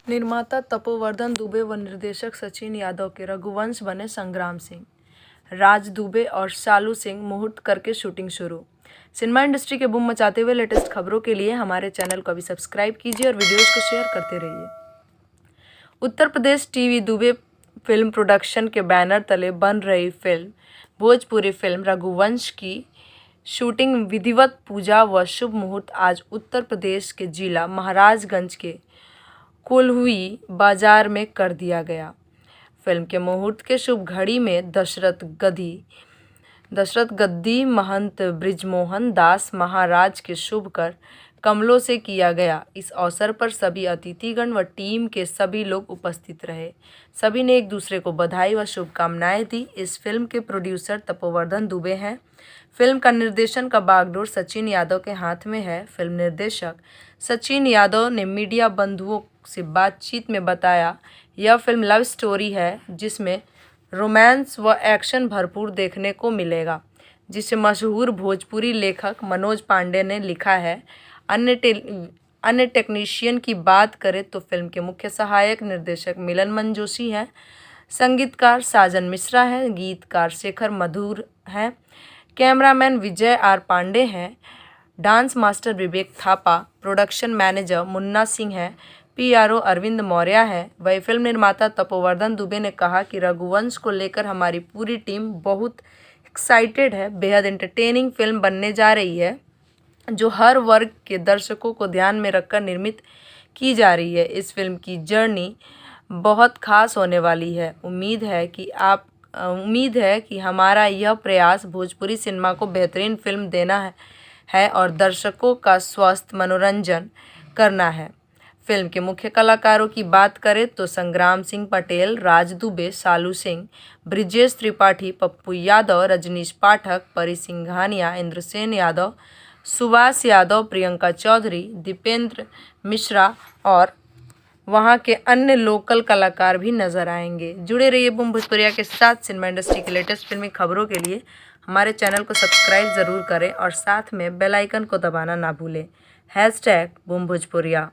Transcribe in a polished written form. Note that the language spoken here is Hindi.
निर्माता तपोवर्धन दुबे व निर्देशक सचिन यादव के रघुवंश बने संग्राम सिंह, राज दुबे और शालू सिंह मुहूर्त करके शूटिंग शुरू। सिनेमा इंडस्ट्री के बूम मचाते हुए लेटेस्ट खबरों के लिए हमारे चैनल को अभी सब्सक्राइब कीजिए और वीडियोस को शेयर करते रहिए। Uttar Pradesh TV Dubey film production के बैनर तले बन रही फिल्म भोजपुरी फिल्म रघुवंश की शूटिंग विधिवत पूजा व शुभ मुहूर्त आज उत्तर प्रदेश के जिला महाराजगंज के कोल्हुई बाजार में कर दिया गया। फिल्म के मुहूर्त के शुभ घड़ी में दशरथ गद्दी महंत ब्रिजमोहन दास महाराज के शुभ कर कमलों से किया गया। इस अवसर पर सभी अतिथिगण व टीम के सभी लोग उपस्थित रहे। सभी ने एक दूसरे को बधाई व शुभकामनाएं दी। इस फिल्म के प्रोड्यूसर तपोवर्धन दुबे हैं। फिल्म का निर्देशन का बागडोर सचिन यादव के हाथ में है। फिल्म निर्देशक सचिन यादव ने मीडिया बंधुओं से बातचीत में बताया, यह फिल्म लव स्टोरी है जिसमें रोमांस व एक्शन भरपूर देखने को मिलेगा, जिसे मशहूर भोजपुरी लेखक मनोज पांडे ने लिखा है। अन्य टेक्नीशियन की बात करें तो फिल्म के मुख्य सहायक निर्देशक मिलन मंजोशी हैं, संगीतकार साजन मिश्रा हैं, गीतकार शेखर मधुर हैं, कैमरामैन विजय आर पांडे हैं, डांस मास्टर विवेक थापा, प्रोडक्शन मैनेजर मुन्ना सिंह हैं, PRO अरविंद मौर्य है। वही फिल्म निर्माता तपोवर्धन दुबे ने कहा कि रघुवंश को लेकर हमारी पूरी टीम बहुत एक्साइटेड है। बेहद एंटरटेनिंग फिल्म बनने जा रही है जो हर वर्ग के दर्शकों को ध्यान में रखकर निर्मित की जा रही है। इस फिल्म की जर्नी बहुत खास होने वाली है। उम्मीद है कि हमारा यह प्रयास भोजपुरी सिनेमा को बेहतरीन फिल्म देना है और दर्शकों का स्वस्थ मनोरंजन करना है। फिल्म के मुख्य कलाकारों की बात करें तो संग्राम सिंह पटेल, राज दुबे, शालू सिंह, ब्रिजेश त्रिपाठी, पप्पू यादव, रजनीश पाठक, परी सिंघानिया, इंद्रसेन यादव, सुभाष यादव, प्रियंका चौधरी, दीपेंद्र मिश्रा और वहां के अन्य लोकल कलाकार भी नजर आएंगे। जुड़े रहिए बूम भोजपुरिया के साथ। सिनेमा इंडस्ट्री की लेटेस्ट फिल्मी खबरों के लिए हमारे चैनल को सब्सक्राइब ज़रूर करें और साथ में बेल आइकन को दबाना ना भूलें। #बूम भोजपुरिया।